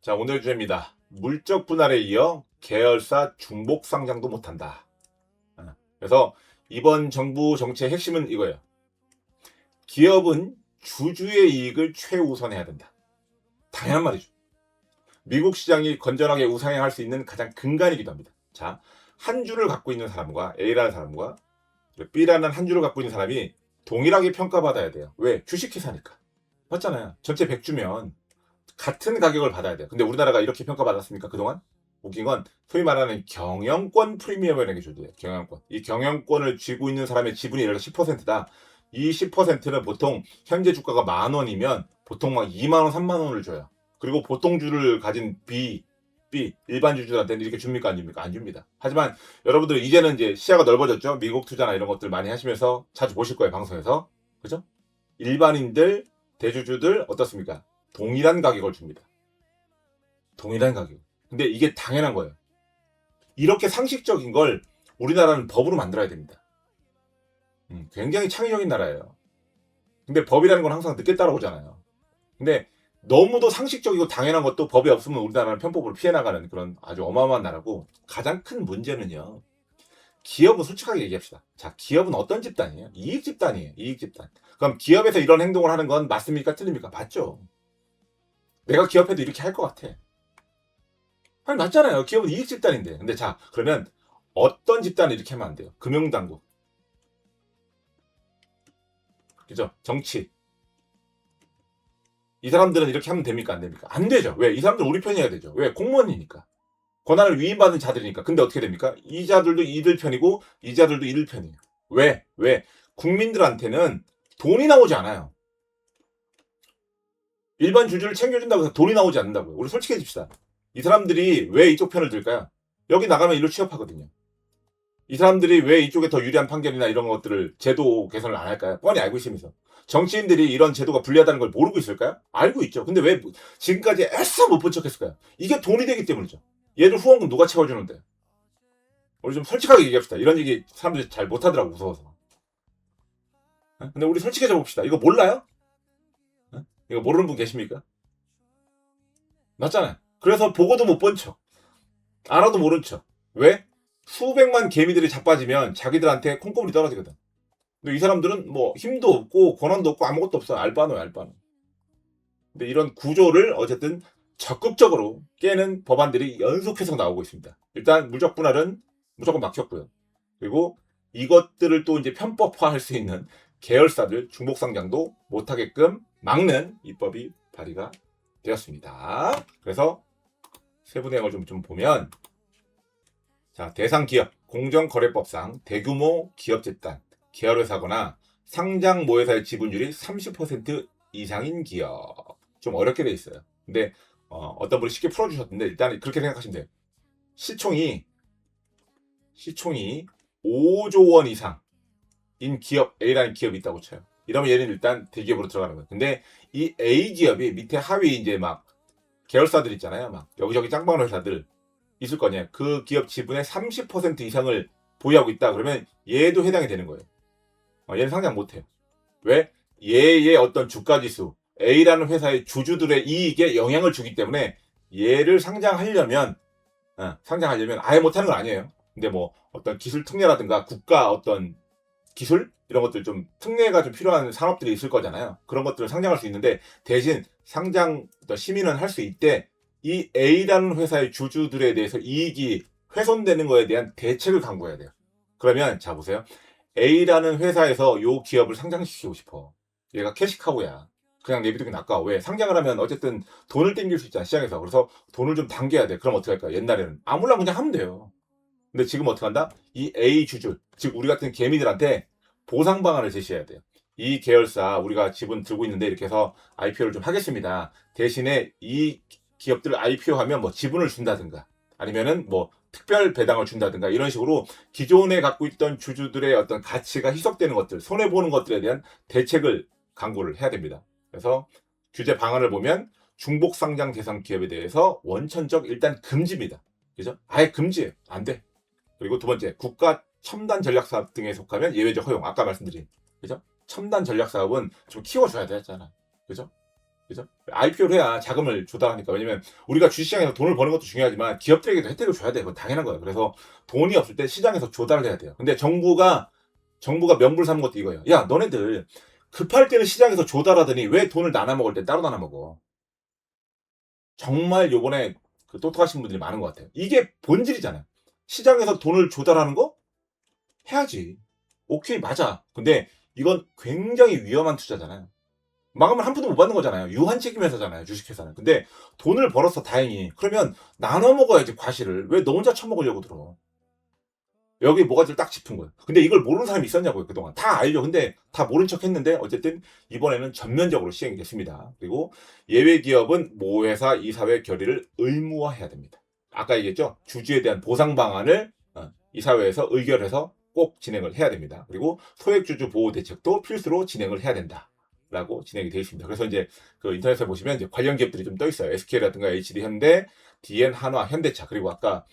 자, 오늘 주제입니다. 물적 분할에 이어 계열사 중복 상장도 못한다. 그래서 이번 정부 정책의 핵심은 이거예요. 기업은 주주의 이익을 최우선해야 된다. 당연한 말이죠. 미국 시장이 건전하게 우상향할 수 있는 가장 근간이기도 합니다. 자, 한 주를 갖고 있는 사람과 A라는 사람과 B라는 한 주를 갖고 있는 사람이 동일하게 평가받아야 돼요. 왜? 주식회사니까. 맞잖아요. 전체 100주면 같은 가격을 받아야 돼요. 근데 우리나라가 이렇게 평가받았습니까? 그동안? 웃긴 건 소위 말하는 경영권 프리미엄이라는 게 존재해요. 경영권. 이 경영권을 쥐고 있는 사람의 지분이 예를 들어 10%다. 이 10%는 보통 현재 주가가 10,000원이면 보통 막 20,000원, 30,000원을 줘요. 그리고 보통주를 가진 B, 일반 주주들한테는 이렇게 줍니까? 안 줍니까? 안 줍니다. 하지만 여러분들 이제는 이제 시야가 넓어졌죠? 미국 투자나 이런 것들 많이 하시면서 자주 보실 거예요. 방송에서. 그죠? 일반인들, 대주주들 어떻습니까? 동일한 가격을 줍니다. 동일한 가격. 근데 이게 당연한 거예요. 이렇게 상식적인 걸 우리나라는 법으로 만들어야 됩니다. 굉장히 창의적인 나라예요. 근데 법이라는 건 항상 늦게 따라오잖아요. 근데 너무도 상식적이고 당연한 것도 법이 없으면 우리나라는 편법으로 피해나가는 그런 아주 어마어마한 나라고, 가장 큰 문제는요. 기업은 솔직하게 얘기합시다. 자, 기업은 어떤 집단이에요? 이익 집단이에요. 이익 집단. 그럼 기업에서 이런 행동을 하는 건 맞습니까? 틀립니까? 맞죠. 내가 기업해도 이렇게 할 것 같아. 아니, 맞잖아요. 기업은 이익 집단인데. 근데 자, 그러면 어떤 집단이 이렇게 하면 안 돼요? 금융당국. 그죠? 정치. 이 사람들은 이렇게 하면 됩니까? 안 됩니까? 안 되죠. 왜? 이 사람들은 우리 편이어야 되죠. 왜? 공무원이니까. 권한을 위임받은 자들이니까. 근데 어떻게 됩니까? 이자들도 이들 편이고, 이자들도 이들 편이에요. 왜? 왜? 국민들한테는 돈이 나오지 않아요. 일반 주주를 챙겨준다고 해서 돈이 나오지 않는다고요. 우리 솔직해집시다. 이 사람들이 왜 이쪽 편을 들까요? 여기 나가면 일로 취업하거든요. 이 사람들이 왜 이쪽에 더 유리한 판결이나 이런 것들을 제도 개선을 안 할까요? 뻔히 알고 있으면서. 정치인들이 이런 제도가 불리하다는 걸 모르고 있을까요? 알고 있죠. 근데 왜 지금까지 애써 못 본 척했을까요? 이게 돈이 되기 때문이죠. 얘들 후원금 누가 채워주는데? 우리 좀 솔직하게 얘기합시다. 이런 얘기 사람들이 잘 못하더라고, 무서워서. 근데 우리 솔직해져 봅시다. 이거 몰라요? 이거 모르는 분 계십니까? 맞잖아요. 그래서 보고도 못 본 척, 알아도 모른 척. 왜? 수백만 개미들이 자빠지면 자기들한테 콩고물이 떨어지거든. 근데 이 사람들은 뭐 힘도 없고 권한도 없고 아무것도 없어. 알바노야, 알바노. 근데 이런 구조를 어쨌든 적극적으로 깨는 법안들이 연속해서 나오고 있습니다. 일단 물적 분할은 무조건 막혔고요. 그리고 이것들을 또 이제 편법화할 수 있는 계열사들 중복 상장도 못하게끔 막는 입법이 발의가 되었습니다. 그래서 세부 내용을 좀 보면, 자, 대상 기업 공정거래법상 대규모 기업 집단, 계열회사거나 상장 모회사의 지분율이 30% 이상인 기업. 좀 어렵게 돼 있어요. 근데 어떤 분이 쉽게 풀어주셨는데, 일단 그렇게 생각하시면 돼요. 시총이 5조 원 이상인 기업 A라는 기업이 있다고 쳐요. 이러면 얘는 일단 대기업으로 들어가는 거예요. 근데 이 A 기업이 밑에 하위 이제 막 계열사들 있잖아요. 막 여기저기 짱방울 회사들 있을 거냐. 그 기업 지분의 30% 이상을 보유하고 있다. 그러면 얘도 해당이 되는 거예요. 얘는 상장 못해요. 왜? 얘의 어떤 주가지수, A라는 회사의 주주들의 이익에 영향을 주기 때문에 얘를 상장하려면 아예 못하는 건 아니에요. 근데 뭐 어떤 기술 특례라든가 국가 어떤 기술 이런 것들 좀 특례가 좀 필요한 산업들이 있을 거잖아요. 그런 것들을 상장할 수 있는데, 대신 상장 심의는 할 수 있대. 이 A라는 회사의 주주들에 대해서 이익이 훼손되는 거에 대한 대책을 강구해야 돼요. 그러면 자 보세요. A라는 회사에서 요 기업을 상장시키고 싶어. 얘가 캐시카우야. 그냥 내비두기 낫까. 왜? 상장을 하면 어쨌든 돈을 땡길 수 있잖아, 시장에서. 그래서 돈을 좀 당겨야 돼. 그럼 어떻게 할까? 옛날에는 아무나 그냥 하면 돼요. 근데 지금 어떻게 한다? 이 A 주주, 즉 우리 같은 개미들한테 보상 방안을 제시해야 돼요. 이 계열사 우리가 지분 들고 있는데 이렇게 해서 IPO를 좀 하겠습니다. 대신에 이 기업들 IPO하면 뭐 지분을 준다든가, 아니면은 뭐 특별 배당을 준다든가, 이런 식으로 기존에 갖고 있던 주주들의 어떤 가치가 희석되는 것들, 손해 보는 것들에 대한 대책을 강구를 해야 됩니다. 그래서 규제 방안을 보면 중복 상장 대상 기업에 대해서 원천적 일단 금지입니다. 그죠? 아예 금지예요. 안 돼. 그리고 두 번째, 국가 첨단 전략 사업 등에 속하면 예외적 허용. 아까 말씀드린, 그죠? 첨단 전략 사업은 좀 키워줘야 되잖아. 그죠? 그죠? IPO를 해야 자금을 조달하니까. 왜냐면 우리가 주식시장에서 돈을 버는 것도 중요하지만 기업들에게도 혜택을 줘야 돼. 그건 당연한 거예요. 그래서 돈이 없을 때 시장에서 조달을 해야 돼요. 근데 정부가 명분 삼은 것도 이거예요. 야, 너네들 급할 때는 시장에서 조달하더니 왜 돈을 나눠 먹을 때 따로 나눠 먹어? 정말 요번에 그 똑똑하신 분들이 많은 것 같아요. 이게 본질이잖아요. 시장에서 돈을 조달하는 거 해야지. 오케이, 맞아. 근데 이건 굉장히 위험한 투자잖아요. 망하면 한 푼도 못 받는 거잖아요. 유한 책임회사잖아요, 주식회사는. 근데 돈을 벌었어, 다행히. 그러면 나눠 먹어야지, 과실을. 왜 너 혼자 처먹으려고 들어? 여기 뭐가들 딱 짚은 거예요. 근데 이걸 모르는 사람이 있었냐고요, 그동안. 다 알죠. 근데 다 모른 척 했는데, 어쨌든 이번에는 전면적으로 시행이 됐습니다. 그리고 예외 기업은 모회사 이사회 결의를 의무화해야 됩니다. 아까 얘기했죠? 주주에 대한 보상 방안을 이사회에서 의결해서 꼭 진행을 해야 됩니다. 그리고 소액주주 보호 대책도 필수로 진행을 해야 된다. 라고 진행이 되어 있습니다. 그래서 이제 그 인터넷에 보시면 이제 관련 기업들이 좀 떠 있어요. SK라든가 HD 현대, DN 한화, 현대차, 그리고 아까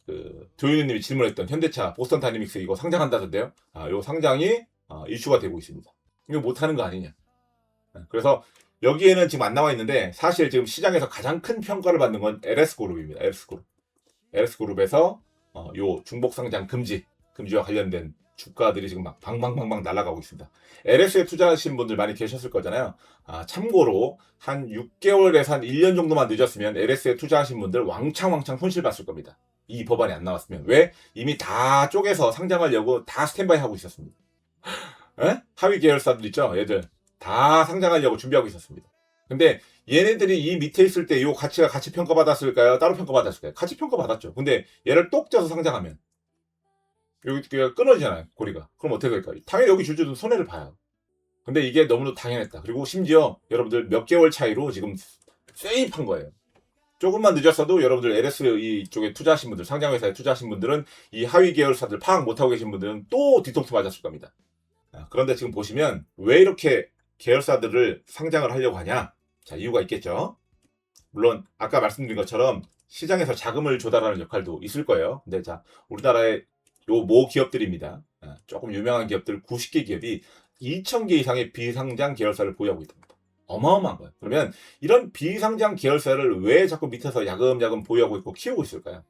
그 조윤우님이 질문했던 현대차, 보스턴 다이내믹스 이거 상장한다던데요. 요 상장이 이슈가 되고 있습니다. 이거 못하는 거 아니냐. 그래서 여기에는 지금 안 나와 있는데 사실 지금 시장에서 가장 큰 평가를 받는 건 LS그룹입니다. LS그룹. LS그룹에서 요 중복 상장 금지와 관련된 주가들이 지금 막 방방방방 날아가고 있습니다. LS에 투자하신 분들 많이 계셨을 거잖아요. 참고로 한 6개월에서 한 1년 정도만 늦었으면 LS에 투자하신 분들 왕창 손실 봤을 겁니다. 이 법안이 안 나왔으면. 왜? 이미 다 쪼개서 상장하려고 다 스탠바이 하고 있었습니다. 에? 하위 계열사들 있죠? 얘들 다 상장하려고 준비하고 있었습니다. 근데 얘네들이 이 밑에 있을 때 이 가치가 같이 평가받았을까요? 따로 평가받았을까요? 같이 평가받았죠. 근데 얘를 똑 떼서 상장하면 여기가 끊어지잖아요, 고리가. 그럼 어떻게 될까요? 당연히 여기 주주도 손해를 봐요. 근데 이게 너무도 당연했다. 그리고 심지어 여러분들 몇 개월 차이로 지금 세입한 거예요. 조금만 늦었어도 여러분들 LS 이쪽에 투자하신 분들, 상장회사에 투자하신 분들은 이 하위 계열사들 파악 못하고 계신 분들은 또 뒤통수 맞았을 겁니다. 그런데 지금 보시면 왜 이렇게 계열사들을 상장을 하려고 하냐? 자, 이유가 있겠죠. 물론 아까 말씀드린 것처럼 시장에서 자금을 조달하는 역할도 있을 거예요. 근데 자, 우리나라의 요 모 기업들입니다. 조금 유명한 기업들 90개 기업이 2,000개 이상의 비상장 계열사를 보유하고 있답니다. 어마어마한 거예요. 그러면 이런 비상장 계열사를 왜 자꾸 밑에서 야금야금 보유하고 있고 키우고 있을까요?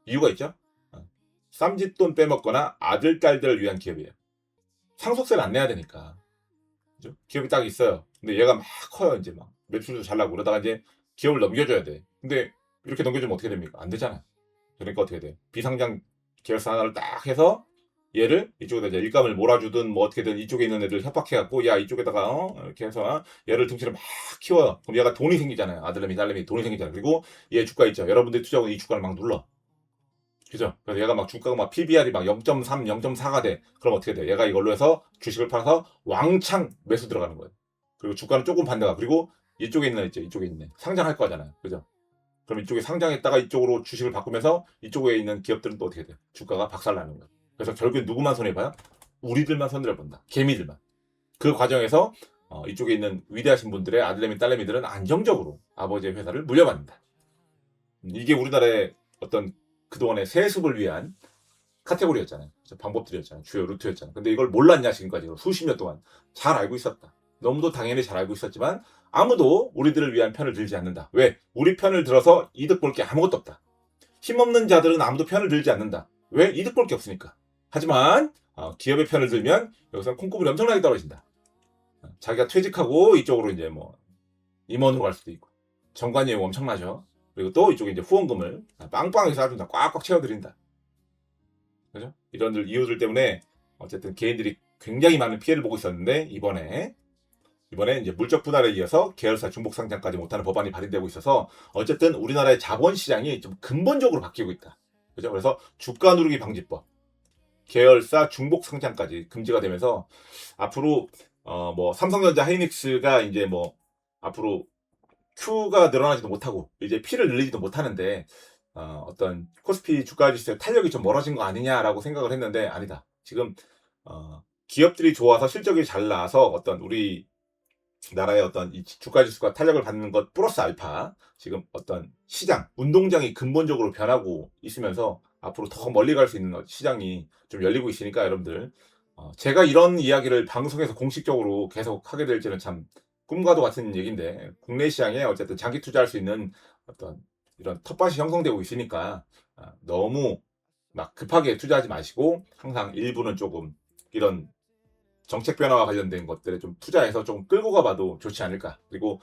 이유가 있죠. 쌈짓돈 빼먹거나 아들, 딸들을 위한 기업이에요. 상속세를 안 내야 되니까. 그죠? 기업이 딱 있어요. 근데 얘가 막 커요. 이제 막 매출도 잘 나고 그러다가 이제 기업을 넘겨줘야 돼. 근데 이렇게 넘겨주면 어떻게 됩니까? 안 되잖아요. 그러니까 어떻게 돼? 비상장 계열사 하나를 딱 해서 얘를 이쪽에다 이제 일감을 몰아주든 뭐 어떻게든 이쪽에 있는 애들 협박해갖고 야 이쪽에다가 이렇게 해서 얘를 등치를 막 키워요. 그럼 얘가 돈이 생기잖아요. 아들내미 딸내미 돈이 생기잖아요. 그리고 얘 주가 있죠. 여러분들이 투자하고 이 주가를 막 눌러. 그죠? 그래서 얘가 막 주가가 막 PBR이 막 0.3, 0.4가 돼. 그럼 어떻게 돼? 얘가 이걸로 해서 주식을 팔아서 왕창 매수 들어가는 거예요. 그리고 주가는 조금 반대가. 그리고 이쪽에 있는 있죠. 이쪽에 있네. 상장할 거잖아요. 그죠? 그럼 이쪽에 상장했다가 이쪽으로 주식을 바꾸면서 이쪽에 있는 기업들은 또 어떻게 돼? 주가가 박살나는 거예요. 그래서 결국엔 누구만 손해봐요? 우리들만 손해를 본다. 개미들만. 그 과정에서 이쪽에 있는 위대하신 분들의 아들내미 딸내미들은 안정적으로 아버지의 회사를 물려받는다. 이게 우리나라의 어떤 그동안의 세습을 위한 카테고리였잖아요. 방법들이었잖아요. 주요 루트였잖아요. 근데 이걸 몰랐냐 지금까지 수십 년 동안. 잘 알고 있었다. 너무도 당연히 잘 알고 있었지만 아무도 우리들을 위한 편을 들지 않는다. 왜? 우리 편을 들어서 이득 볼 게 아무것도 없다. 힘없는 자들은 아무도 편을 들지 않는다. 왜? 이득 볼 게 없으니까. 하지만 기업의 편을 들면 여기서 콩고물이 엄청나게 떨어진다. 자기가 퇴직하고 이쪽으로 이제 뭐 임원으로 갈 수도 있고 정관예우 엄청나죠. 그리고 또 이쪽에 이제 후원금을 빵빵하게 쏴준다. 꽉꽉 채워드린다. 그죠? 이런 이유들 때문에 어쨌든 개인들이 굉장히 많은 피해를 보고 있었는데 이번에 이제 물적 분할에 이어서 계열사 중복 상장까지 못하는 법안이 발의되고 있어서 어쨌든 우리나라의 자본 시장이 좀 근본적으로 바뀌고 있다. 그죠? 그래서 주가 누르기 방지법, 계열사 중복 상장까지 금지가 되면서 앞으로 뭐 삼성전자, 하이닉스가 이제 뭐 앞으로 Q가 늘어나지도 못하고 이제 P를 늘리지도 못하는데 어떤 코스피 주가 지수의 탄력이 좀 멀어진 거 아니냐라고 생각을 했는데 아니다. 지금 기업들이 좋아서 실적이 잘 나와서 어떤 우리 나라의 어떤 이 주가 지수가 탄력을 받는 것 플러스 알파 지금 어떤 시장 운동장이 근본적으로 변하고 있으면서 앞으로 더 멀리 갈 수 있는 시장이 좀 열리고 있으니까 여러분들 제가 이런 이야기를 방송에서 공식적으로 계속 하게 될지는 참 꿈과도 같은 얘기인데 국내 시장에 어쨌든 장기 투자할 수 있는 어떤 이런 텃밭이 형성되고 있으니까 너무 막 급하게 투자하지 마시고 항상 일부는 조금 이런 정책 변화와 관련된 것들에 좀 투자해서 좀 끌고 가봐도 좋지 않을까. 그리고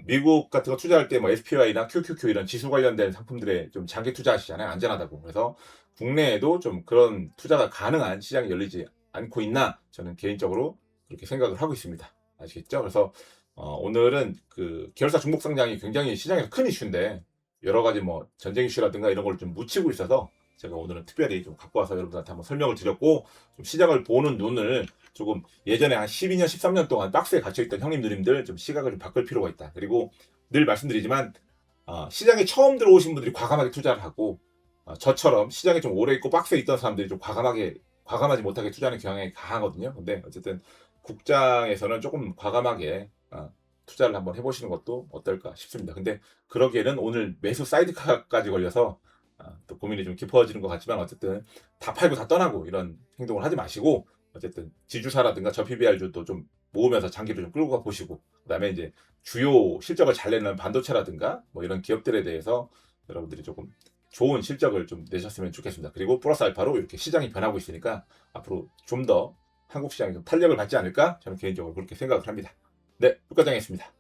미국 같은 거 투자할 때 뭐 SPY나 QQQ 이런 지수 관련된 상품들에 좀 장기 투자하시잖아요. 안전하다고. 그래서 국내에도 좀 그런 투자가 가능한 시장이 열리지 않고 있나 저는 개인적으로 그렇게 생각을 하고 있습니다. 아시겠죠? 그래서 오늘은 그 계열사 중복 상장이 굉장히 시장에서 큰 이슈인데 여러 가지 뭐 전쟁 이슈라든가 이런 걸 좀 묻히고 있어서 제가 오늘은 특별히 좀 갖고 와서 여러분들한테 한번 설명을 드렸고 좀 시장을 보는 눈을 조금 예전에 한 12년, 13년 동안 박스에 갇혀있던 형님 누님들 좀 시각을 좀 바꿀 필요가 있다. 그리고 늘 말씀드리지만 시장에 처음 들어오신 분들이 과감하게 투자를 하고 저처럼 시장에 좀 오래 있고 박스에 있던 사람들이 좀 과감하지 못하게 투자하는 경향이 강하거든요. 근데 어쨌든 국장에서는 조금 과감하게 투자를 한번 해보시는 것도 어떨까 싶습니다. 근데 그러기에는 오늘 매수 사이드카까지 걸려서 또 고민이 좀 깊어지는 것 같지만 어쨌든 다 팔고 다 떠나고 이런 행동을 하지 마시고 어쨌든 지주사라든가 저 PBR주도 좀 모으면서 장기로 좀 끌고 가 보시고 그다음에 이제 주요 실적을 잘 내는 반도체라든가 뭐 이런 기업들에 대해서 여러분들이 조금 좋은 실적을 좀 내셨으면 좋겠습니다. 그리고 플러스 알파로 이렇게 시장이 변하고 있으니까 앞으로 좀 더 한국 시장이 좀 탄력을 받지 않을까 저는 개인적으로 그렇게 생각을 합니다. 네, 국과장이었습니다.